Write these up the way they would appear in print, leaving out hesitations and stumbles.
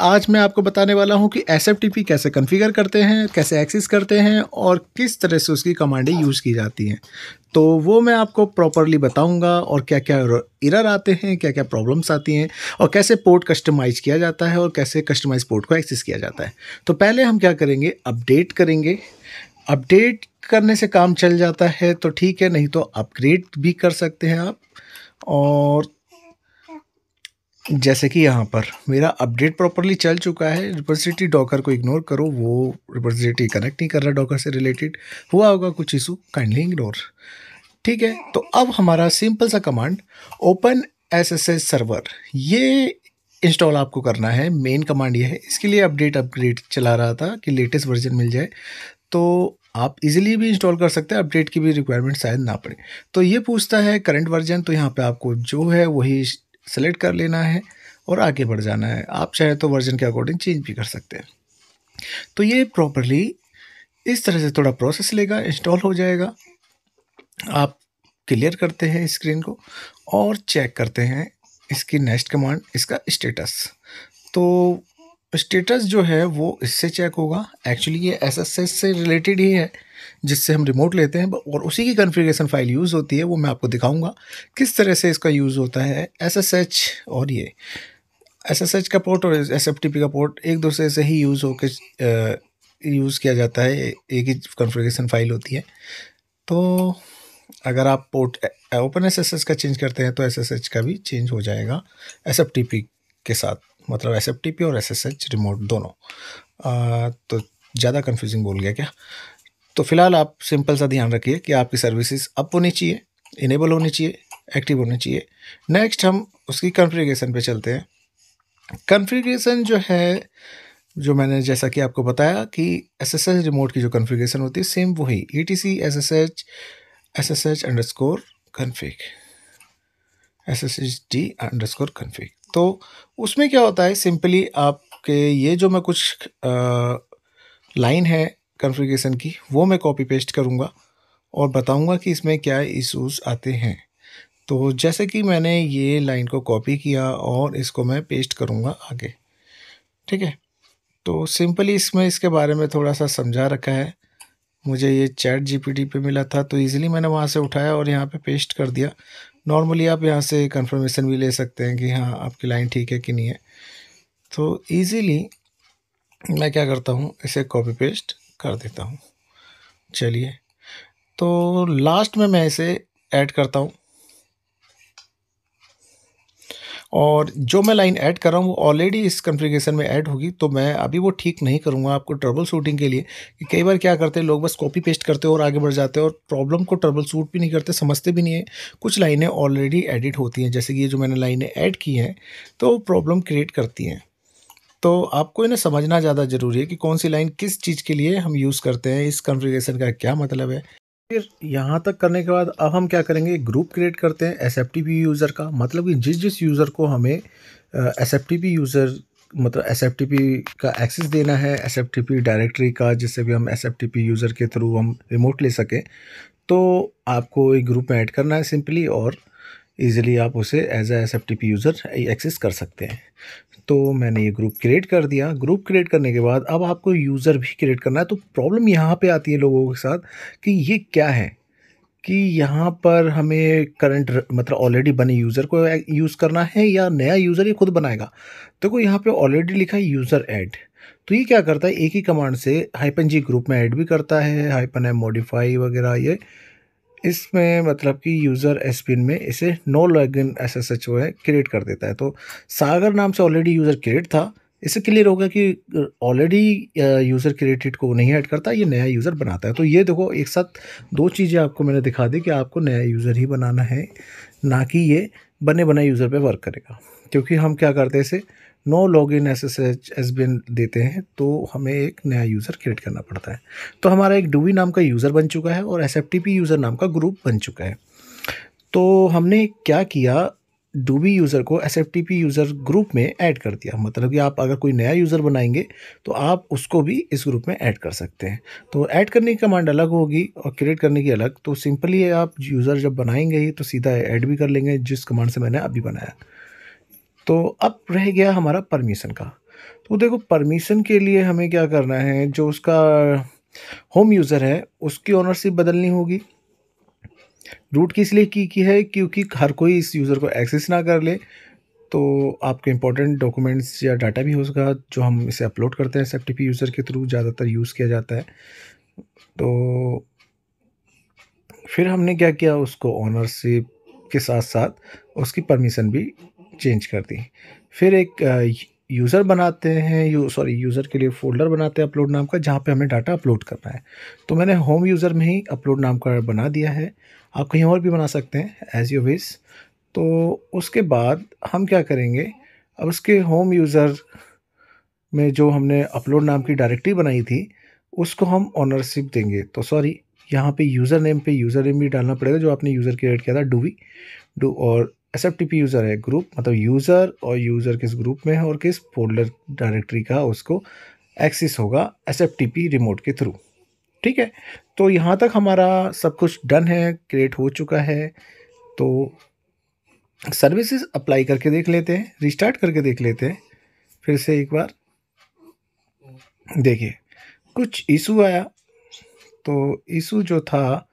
आज मैं आपको बताने वाला हूँ कि एसएफटीपी कैसे कॉन्फ़िगर करते हैं, कैसे एक्सेस करते हैं और किस तरह से उसकी कमांडें यूज़ की जाती हैं। तो वो मैं आपको प्रॉपर्ली बताऊँगा और क्या-क्या एरर आते हैं, क्या-क्या प्रॉब्लम्स आती हैं और कैसे पोर्ट कस्टमाइज़ किया जाता है और कैसे कस्टमाइज़ पोर्ट को एक्सेस किया जाता है। तो पहले हम क्या करेंगे, अपडेट करेंगे। अपडेट करने से काम चल जाता है तो ठीक है, नहीं तो अपग्रेड भी कर सकते हैं आप। और जैसे कि यहाँ पर मेरा अपडेट प्रॉपर्ली चल चुका है। रिपॉजिटरी डॉकर को इग्नोर करो, वो रिपॉजिटरी कनेक्ट नहीं कर रहा डॉकर से रिलेटेड, हुआ होगा कुछ इशू, काइंडली इग्नोर। ठीक है, तो अब हमारा सिंपल सा कमांड ओपन एसएसएच सर्वर, ये इंस्टॉल आपको करना है। मेन कमांड ये है, इसके लिए अपग्रेड चला रहा था कि लेटेस्ट वर्जन मिल जाए, तो आप इजीली भी इंस्टॉल कर सकते हैं, अपडेट की भी रिक्वायरमेंट शायद ना पड़े। तो ये पूछता है करंट वर्जन, तो यहाँ पे आपको जो है वही सेलेक्ट कर लेना है और आगे बढ़ जाना है। आप चाहे तो वर्जन के अकॉर्डिंग चेंज भी कर सकते हैं। तो ये प्रॉपर्ली इस तरह से थोड़ा प्रोसेस लेगा, इंस्टॉल हो जाएगा। आप क्लियर करते हैं स्क्रीन को और चेक करते हैं इसकी नेक्स्ट कमांड, इसका स्टेटस। तो स्टेटस जो है वो इससे चेक होगा। एक्चुअली ये एसएसएच से रिलेटेड ही है, जिससे हम रिमोट लेते हैं और उसी की कॉन्फ़िगरेशन फाइल यूज़ होती है। वो मैं आपको दिखाऊंगा किस तरह से इसका यूज़ होता है एसएसएच। और ये एसएसएच का पोर्ट और एसएफटीपी का पोर्ट एक दूसरे से ही यूज़ होकर यूज़ किया जाता है, एक ही कॉन्फ़िगरेशन फाइल होती है। तो अगर आप पोर्ट ओपन एसएसएच का चेंज करते हैं तो एसएसएच का भी चेंज हो जाएगा एसएफटीपी के साथ, मतलब एसएफटीपी और एसएसएच रिमोट दोनों। तो ज़्यादा कंफ्यूजिंग बोल गया क्या? तो फिलहाल आप सिंपल सा ध्यान रखिए कि आपकी सर्विसेज अप होनी चाहिए, इनेबल होनी चाहिए, एक्टिव होनी चाहिए। नेक्स्ट हम उसकी कॉन्फ़िगरेशन पे चलते हैं। कॉन्फ़िगरेशन जो है, जो मैंने जैसा कि आपको बताया कि एसएसएच रिमोट की जो कॉन्फ़िगरेशन होती है सेम वही etc ssh_config sshd_config। तो उसमें क्या होता है, सिंपली आपके ये जो मैं कुछ लाइन है कॉन्फ़िगरेशन की वो मैं कॉपी पेस्ट करूँगा और बताऊँगा कि इसमें क्या इश्यूज आते हैं। तो जैसे कि मैंने ये लाइन को कॉपी किया और इसको मैं पेस्ट करूँगा आगे, ठीक है। तो सिंपली इसमें इसके बारे में थोड़ा सा समझा रखा है। मुझे ये चैट जीपीटी पे मिला था तो इजीली मैंने वहाँ से उठाया और यहाँ पे पेस्ट कर दिया। नॉर्मली आप यहाँ से कंफर्मेशन भी ले सकते हैं कि हाँ आपकी लाइन ठीक है कि नहीं है। तो इजीली मैं क्या करता हूँ, इसे कॉपी पेस्ट कर देता हूँ। चलिए, तो लास्ट में मैं इसे ऐड करता हूँ और जो मैं लाइन ऐड कर रहा हूँ वो ऑलरेडी इस कॉन्फ़िगरेशन में ऐड होगी, तो मैं अभी वो ठीक नहीं करूँगा आपको ट्रबल शूटिंग के लिए। कि कई बार क्या करते हैं लोग, बस कॉपी पेस्ट करते हैं और आगे बढ़ जाते हैं और प्रॉब्लम को ट्रबल शूट भी नहीं करते, समझते भी नहीं है। कुछ लाइनें ऑलरेडी एडिट होती हैं, जैसे कि ये जो मैंने लाइनें ऐड की हैं तो प्रॉब्लम क्रिएट करती हैं। तो आपको इन्हें समझना ज़्यादा ज़रूरी है कि कौन सी लाइन किस चीज़ के लिए हम यूज़ करते हैं, इस कॉन्फ़िगरेशन का क्या मतलब है। फिर यहाँ तक करने के बाद अब हम क्या करेंगे, ग्रुप क्रिएट करते हैं एसएफटीपी यूज़र का। मतलब कि जिस जिस यूज़र को हमें एसएफटीपी यूज़र मतलब एसएफटीपी का एक्सेस देना है, एसएफटीपी डायरेक्टरी का, जिससे भी हम एसएफटीपी यूज़र के थ्रू हम रिमोट ले सकें, तो आपको एक ग्रुप में ऐड करना है सिंपली और ईज़िली आप उसे as a SFTP user access कर सकते हैं। तो मैंने ये ग्रुप क्रिएट कर दिया। ग्रुप क्रिएट करने के बाद अब आपको यूज़र भी क्रिएट करना है। तो प्रॉब्लम यहाँ पे आती है लोगों के साथ कि ये क्या है कि यहाँ पर हमें करंट मतलब ऑलरेडी बने यूज़र को यूज़ करना है या नया यूज़र ये खुद बनाएगा। देखो यहाँ पे ऑलरेडी लिखा है यूज़र ऐड, तो ये क्या करता है, एक ही कमांड से -g ग्रुप में ऐड भी करता है, -m मॉडिफाई वगैरह। ये इसमें मतलब कि यूज़र एसपिन में इसे नो लॉगिन एसएसएच जो है क्रिएट कर देता है। तो सागर नाम से ऑलरेडी यूज़र क्रिएट था, इससे क्लियर होगा कि ऑलरेडी यूज़र क्रिएटेड को नहीं ऐड करता, ये नया यूज़र बनाता है। तो ये देखो एक साथ दो चीज़ें आपको मैंने दिखा दी कि आपको नया यूज़र ही बनाना है, ना कि ये बने बनाए यूज़र पे वर्क करेगा। क्योंकि हम क्या करते हैं, इसे नो लॉगिन एसएसएच एसबिन देते हैं तो हमें एक नया यूज़र क्रिएट करना पड़ता है। तो हमारा एक डूबी नाम का यूज़र बन चुका है और एसएफटीपी यूज़र नाम का ग्रुप बन चुका है। तो हमने क्या किया, डूबी यूज़र को एसएफटीपी यूज़र ग्रुप में ऐड कर दिया। मतलब कि आप अगर कोई नया यूज़र बनाएंगे तो आप उसको भी इस ग्रुप में ऐड कर सकते हैं। तो ऐड करने की कमांड अलग होगी और क्रिएट करने की अलग। तो सिंपली आप यूज़र जब बनाएंगे ही तो सीधा ऐड भी कर लेंगे जिस कमांड से मैंने अभी बनाया। तो अब रह गया हमारा परमिशन का। तो देखो परमिशन के लिए हमें क्या करना है, जो उसका होम यूज़र है उसकी ओनरशिप बदलनी होगी। रूट किस लिए की है, क्योंकि हर कोई इस यूज़र को एक्सेस ना कर ले, तो आपके इंपॉर्टेंट डॉक्यूमेंट्स या डाटा भी होगा जो हम इसे अपलोड करते हैं एसएफटीपी यूज़र के थ्रू ज़्यादातर यूज़ किया जाता है। तो फिर हमने क्या किया, उसको ओनरशिप के साथ-साथ उसकी परमिशन भी चेंज कर दी। फिर एक यूज़र बनाते हैं, यूज़र के लिए फ़ोल्डर बनाते हैं अपलोड नाम का, जहाँ पे हमें डाटा अपलोड करना है। तो मैंने होम यूज़र में ही अपलोड नाम का बना दिया है। आप कहीं और भी बना सकते हैं एज़ यू विश। तो उसके बाद हम क्या करेंगे, अब उसके होम यूज़र में जो हमने अपलोड नाम की डायरेक्टरी बनाई थी, उसको हम ओनरशिप देंगे। तो सॉरी, यहाँ पे यूज़र नेम पे यूज़र नेम भी डालना पड़ेगा जो आपने यूज़र क्रिएट किया था, डू और एसएफटीपी यूज़र है ग्रुप, मतलब यूज़र और यूज़र किस ग्रुप में है और किस फ़ोल्डर डायरेक्टरी का उसको एक्सेस होगा एसएफटीपी रिमोट के थ्रू। ठीक है? तो यहाँ तक हमारा सब कुछ डन है, क्रिएट हो चुका है। तो सर्विसेज़ अप्लाई करके देख लेते हैं, रिस्टार्ट करके देख लेते हैं फिर से एक बार। देखिए, कुछ इश्यू आया, तो इश्यू जो था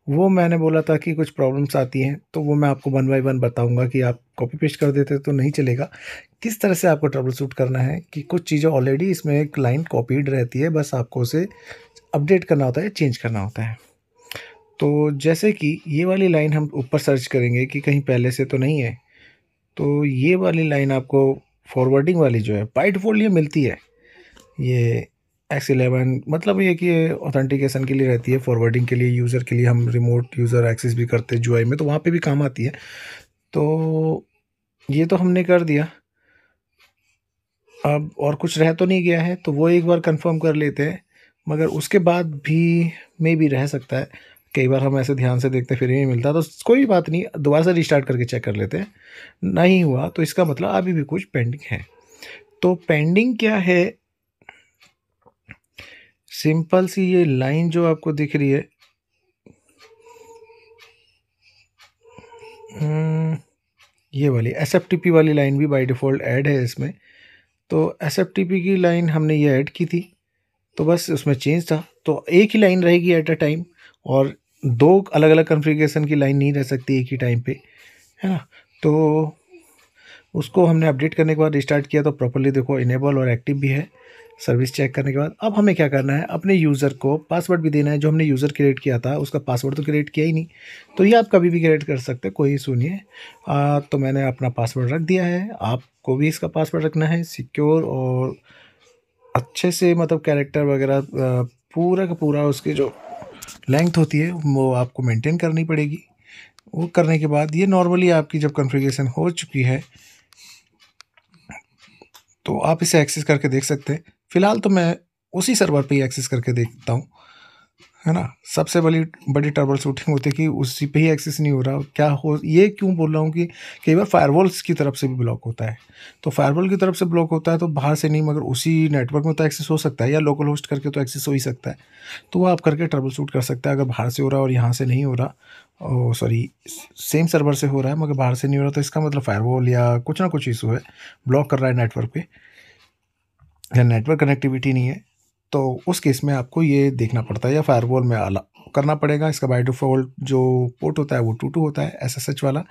वो मैंने बोला था कि कुछ प्रॉब्लम्स आती हैं, तो वो मैं आपको वन बाय वन बताऊँगा कि आप कॉपी पेस्ट कर देते तो नहीं चलेगा। किस तरह से आपको ट्रबल शूट करना है कि कुछ चीज़ें ऑलरेडी इसमें एक लाइन कॉपीड रहती है, बस आपको उसे अपडेट करना होता है, चेंज करना होता है। तो जैसे कि ये वाली लाइन हम ऊपर सर्च करेंगे कि कहीं पहले से तो नहीं है, तो ये वाली लाइन आपको फॉरवर्डिंग वाली जो है बाय डिफ़ॉल्ट ये मिलती है। ये X11 मतलब ये कि ये ऑथेंटिकेशन के लिए रहती है, फॉरवर्डिंग के लिए, यूज़र के लिए हम रिमोट यूज़र एक्सेस भी करते हैं GUI में, तो वहाँ पे भी काम आती है। तो ये तो हमने कर दिया। अब और कुछ रह तो नहीं गया है, तो वो एक बार कंफर्म कर लेते हैं, मगर उसके बाद भी मेबी रह सकता है। कई बार हम ऐसे ध्यान से देखते हैं फिर ही नहीं मिलता, तो कोई बात नहीं, दोबारा से रिस्टार्ट करके चेक कर लेते हैं। नहीं हुआ तो इसका मतलब अभी भी कुछ पेंडिंग है। तो पेंडिंग क्या है, सिंपल सी ये लाइन जो आपको दिख रही है, ये वाली एसएफटीपी वाली लाइन भी बाय डिफ़ॉल्ट ऐड है इसमें। तो एसएफटीपी की लाइन हमने ये ऐड की थी, तो बस उसमें चेंज था। तो एक ही लाइन रहेगी एट अ टाइम, और 2 अलग-अलग कॉन्फ़िगरेशन की लाइन नहीं रह सकती एक ही टाइम पे, है ना? तो उसको हमने अपडेट करने के बाद रिस्टार्ट किया तो प्रॉपर्ली देखो इनेबल और एक्टिव भी है, सर्विस चेक करने के बाद। अब हमें क्या करना है, अपने यूज़र को पासवर्ड भी देना है। जो हमने यूज़र क्रिएट किया था उसका पासवर्ड तो क्रिएट किया ही नहीं, तो ये आप कभी भी क्रिएट कर सकते हैं, कोई इशू नहीं है। तो मैंने अपना पासवर्ड रख दिया है, आपको भी इसका पासवर्ड रखना है सिक्योर और अच्छे से, मतलब कैरेक्टर वगैरह पूरा का पूरा उसकी जो लेंथ होती है वो आपको मेंटेन करनी पड़ेगी। वो करने के बाद ये नॉर्मली आपकी जब कॉन्फ़िगरेशन हो चुकी है, तो आप इसे एक्सेस करके देख सकते हैं। फ़िलहाल तो मैं उसी सर्वर पे ही एक्सेस करके देखता हूँ, है ना? सबसे बड़ी बड़ी ट्रबल शूटिंग होती है कि उसी पे ही एक्सेस नहीं हो रहा। क्या हो, ये क्यों बोल रहा हूँ कि कई बार फायरवॉल्स की तरफ से भी ब्लॉक होता है। तो फायरवॉल की तरफ से ब्लॉक होता है तो बाहर से नहीं, मगर उसी नेटवर्क में तो एक्सेस हो सकता है, या लोकल होस्ट करके तो एक्सेस हो ही सकता है। तो वो आप करके ट्रबल शूट कर सकते हैं। अगर बाहर से हो रहा है और यहाँ से नहीं हो रहा, सॉरी, सेम सर्वर से हो रहा है मगर बाहर से नहीं हो रहा, तो इसका मतलब फायरवॉल या कुछ ना कुछ इशू है, ब्लॉक कर रहा है नेटवर्क पे, या नेटवर्क कनेक्टिविटी नहीं है। तो उस केस में आपको ये देखना पड़ता है, या फायरवॉल में करना पड़ेगा। इसका बाय डिफ़ॉल्ट जो पोर्ट होता है वो 22 होता है एसएसएच वाला,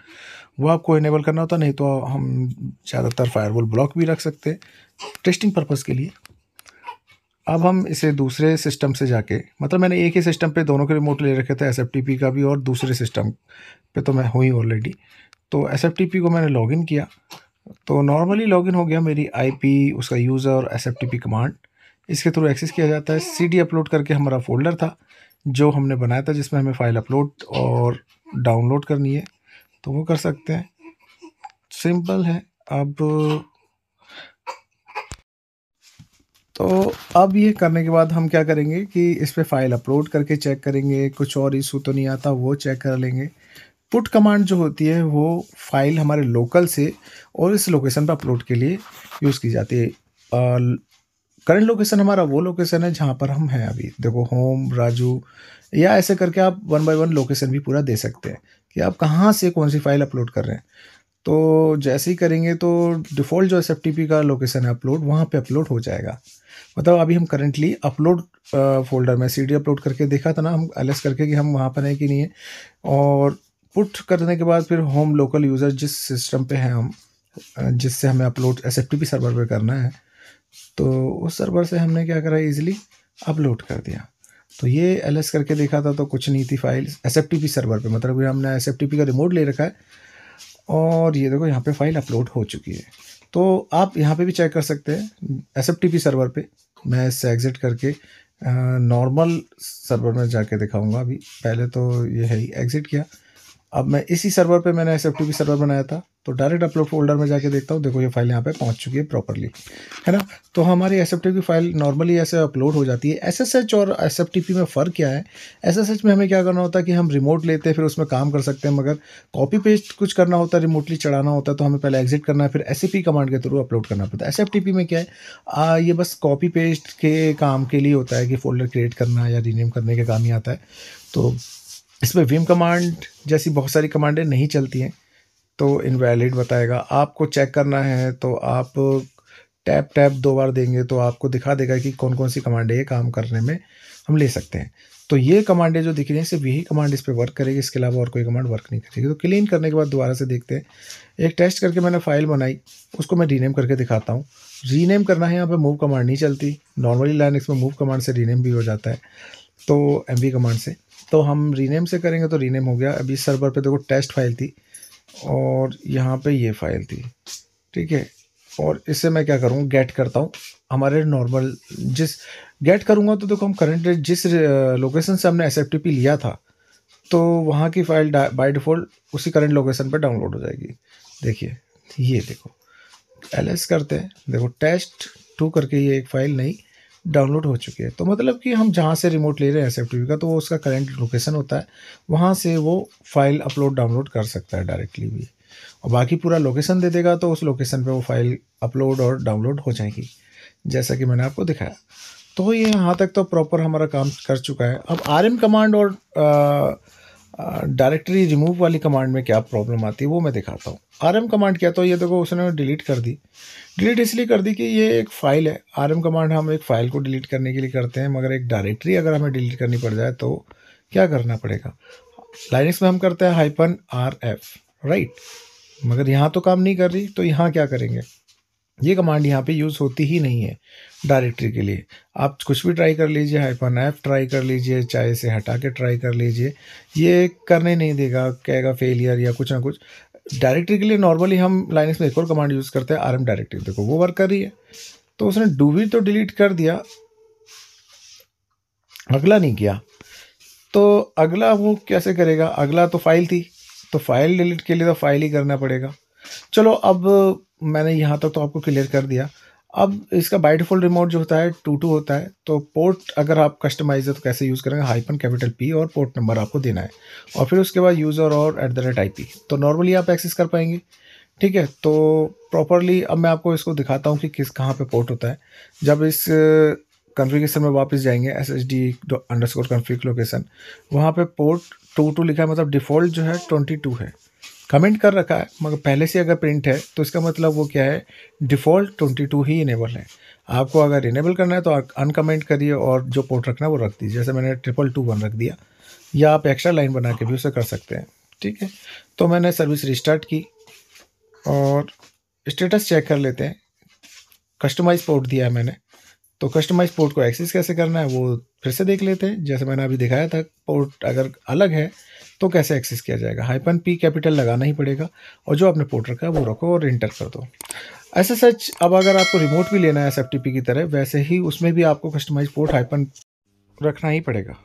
वो आपको इनेबल करना होता है, नहीं तो हम ज़्यादातर फायरवॉल ब्लॉक भी रख सकते हैं टेस्टिंग पर्पज़ के लिए। अब हम इसे दूसरे सिस्टम से जाके, मतलब मैंने एक ही सिस्टम पे दोनों के रिमोट ले रखे थे, एसएफटीपी का भी और दूसरे सिस्टम पे तो मैं हूँ ही ऑलरेडी। तो एसएफटीपी को मैंने लॉगिन किया, तो नॉर्मली लॉगिन हो गया। मेरी आईपी, उसका यूज़र और एसएफटीपी कमांड, इसके थ्रू एक्सेस किया जाता है। सीडी अपलोड करके हमारा फ़ोल्डर था जो हमने बनाया था, जिसमें हमें फ़ाइल अपलोड और डाउनलोड करनी है, तो वो कर सकते हैं, सिंपल है। अब ये करने के बाद हम क्या करेंगे कि इस पे फ़ाइल अपलोड करके चेक करेंगे, कुछ और इशू तो नहीं आता, वो चेक कर लेंगे। पुट कमांड जो होती है वो फाइल हमारे लोकल से और इस लोकेशन पर अपलोड के लिए यूज़ की जाती है। करंट लोकेशन हमारा वो लोकेशन है जहाँ पर हम हैं अभी। देखो, होम राजू, या ऐसे करके आप वन बाय वन लोकेशन भी पूरा दे सकते हैं कि आप कहाँ से कौन सी फाइल अपलोड कर रहे हैं। तो जैसे ही करेंगे तो डिफ़ॉल्ट जो एसएफटीपी का लोकेशन है अपलोड, वहाँ पे अपलोड हो जाएगा। मतलब अभी हम करंटली अपलोड फ़ोल्डर में सीडी अपलोड करके देखा था ना हम एलएस करके कि हम वहाँ पर हैं कि नहीं है। और पुट करने के बाद फिर होम लोकल यूज़र जिस सिस्टम पे हैं हम, जिससे हमें अपलोड एसएफटीपी सर्वर पे करना है, तो उस सर्वर से हमने क्या करा, ईज़िली अपलोड कर दिया। तो ये एलएस करके देखा था तो कुछ नहीं थी फाइल एसएफटीपी सर्वर पे, मतलब ये हमने एसएफटीपी का रिमोट ले रखा है और ये देखो यहाँ पे फाइल अपलोड हो चुकी है। तो आप यहाँ पे भी चेक कर सकते हैं एसएफटीपी सर्वर पे। मैं इससे एग्ज़िट करके नॉर्मल सर्वर में जाके दिखाऊँगा अभी। पहले तो ये है ही, एग्ज़िट किया। अब मैं इसी सर्वर पे मैंने एसएफटीपी सर्वर बनाया था, तो डायरेक्ट अपलोड फ़ोल्डर में जाके देखता हूँ, देखो ये फ़ाइल यहाँ पे पहुँच चुकी है प्रॉपर्ली, है ना? तो हमारी एसएफटीपी फ़ाइल नॉर्मली ऐसे अपलोड हो जाती है। एसएसएच और एसएफटीपी में फ़र्क क्या है? एसएसएच में हमें क्या करना होता है कि हम रिमोट लेते हैं, फिर उसमें काम कर सकते हैं, मगर कॉपी पेस्ट कुछ करना होता है, रिमोटली चढ़ाना होता है, तो हमें पहले एग्ज़िट करना है, फिर एसएपी कमांड के थ्रू अपलोड करना पड़ता है। एसएफटीपी में क्या है, ये बस कॉपी पेस्ट के काम के लिए होता है कि फ़ोल्डर क्रिएट करना या रीनेम करने के काम ही आता है। तो इसमें विम कमांड जैसी बहुत सारी कमांडें नहीं चलती हैं, तो इनवैलिड बताएगा। आपको चेक करना है तो आप टैब टैब 2 बार देंगे तो आपको दिखा देगा कि कौन-कौन सी कमांडें ये काम करने में हम ले सकते हैं। तो ये कमांडें जो दिख रही हैं सिर्फ़ यही कमांड इस पे वर्क करेगी, इसके अलावा और कोई कमांड वर्क नहीं करेगी। तो क्लीन करने के बाद दोबारा से देखते हैं। एक टेस्ट करके मैंने फ़ाइल बनाई, उसको मैं रीनेम करके दिखाता हूँ। रीनेम करना है, यहाँ पे मूव कमांड नहीं चलती। नॉर्मली लाइनक्स में मूव कमांड से रीनेम भी हो जाता है, तो एमवी कमांड से। तो हम रीनेम से करेंगे तो रीनेम हो गया। अभी सर्वर पे देखो टेस्ट फाइल थी और यहाँ पे ये फाइल थी, ठीक है? और इससे मैं क्या करूँ, गेट करता हूँ हमारे नॉर्मल जिस गेट करूँगा तो देखो हम करंट जिस लोकेशन से हमने एसएफटीपी लिया था, तो वहाँ की फ़ाइल बाय डिफ़ॉल्ट उसी करंट लोकेशन पे डाउनलोड हो जाएगी। देखिए, ये देखो एलएस करते हैं, देखो टेस्ट 2 करके ये एक फ़ाइल नई डाउनलोड हो चुकी है। तो मतलब कि हम जहाँ से रिमोट ले रहे हैं एसएफटीपी का, तो वो उसका करंट लोकेशन होता है, वहाँ से वो फ़ाइल अपलोड डाउनलोड कर सकता है डायरेक्टली भी। और बाकी पूरा लोकेशन दे देगा तो उस लोकेशन पे वो फ़ाइल अपलोड और डाउनलोड हो जाएगी, जैसा कि मैंने आपको दिखाया। तो ये यहाँ तक तो प्रॉपर हमारा काम कर चुका है। अब आरएम कमांड और डायरेक्टरी रिमूव वाली कमांड में क्या प्रॉब्लम आती है वो मैं दिखाता हूँ। आरएम कमांड क्या, तो ये देखो उसने डिलीट कर दी। डिलीट इसलिए कर दी कि ये एक फ़ाइल है। आरएम कमांड हम एक फ़ाइल को डिलीट करने के लिए करते हैं, मगर एक डायरेक्टरी अगर हमें डिलीट करनी पड़ जाए तो क्या करना पड़ेगा? लाइनक्स में हम करते हैं -rf, राइट? मगर यहाँ तो काम नहीं कर रही, तो यहाँ क्या करेंगे? ये कमांड यहाँ पे यूज़ होती ही नहीं है डायरेक्टरी के लिए। आप कुछ भी ट्राई कर लीजिए, -f ट्राई कर लीजिए, चाहे इसे हटा के ट्राई कर लीजिए, ये करने नहीं देगा, कहेगा फेलियर या कुछ ना कुछ। डायरेक्टरी के लिए नॉर्मली हम लाइनक्स में एक और कमांड यूज़ करते हैं, rm डायरेक्टरी, देखो वो वर्क कर रही है। तो उसने डूवी तो डिलीट कर दिया, अगला नहीं किया। तो अगला वो कैसे करेगा? अगला तो फ़ाइल थी, तो फ़ाइल डिलीट के लिए तो फ़ाइल ही करना पड़ेगा। चलो अब मैंने यहाँ तक तो आपको क्लियर कर दिया। अब इसका बाय डिफ़ॉल्ट रिमोट जो होता है 22 होता है, तो पोर्ट अगर आप कस्टमाइज़ है तो कैसे यूज़ करेंगे, -P और पोर्ट नंबर आपको देना है और फिर उसके बाद यूज़र और @IP, तो नॉर्मली आप एक्सेस कर पाएँगे, ठीक है? तो प्रॉपर्ली अब मैं आपको इसको दिखाता हूँ कि कहाँ पे पोर्ट होता है। जब इस कॉन्फ़िगरेशन में वापस जाएँगे /config लोकेशन, वहाँ पे पोर्ट 22 लिखा है, मतलब डिफ़ॉल्ट जो है 22 है। कमेंट कर रखा है, मगर पहले से अगर प्रिंट है तो इसका मतलब वो क्या है, डिफ़ॉल्ट 22 ही इनेबल है। आपको अगर इनेबल करना है तो अनकमेंट करिए और जो पोर्ट रखना है वो रख दीजिए। जैसे मैंने 2221 रख दिया, या आप एक्स्ट्रा लाइन बना के भी उसे कर सकते हैं, ठीक है? तो मैंने सर्विस रिस्टार्ट की और स्टेटस चेक कर लेते हैं। कस्टमाइज़ पोर्ट दिया है मैंने, तो कस्टमाइज़ पोर्ट को एक्सेस कैसे करना है वो फिर से देख लेते हैं। जैसे मैंने अभी दिखाया था, पोर्ट अगर अलग है तो कैसे एक्सेस किया जाएगा। -P कैपिटल लगाना ही पड़ेगा और जो आपने पोर्ट रखा है वो रखो और एंटर कर दो। ऐसा सच अब अगर आपको रिमोट भी लेना है एसएफटीपी की तरह, वैसे ही उसमें भी आपको कस्टमाइज़ पोर्ट हाइपन रखना ही पड़ेगा।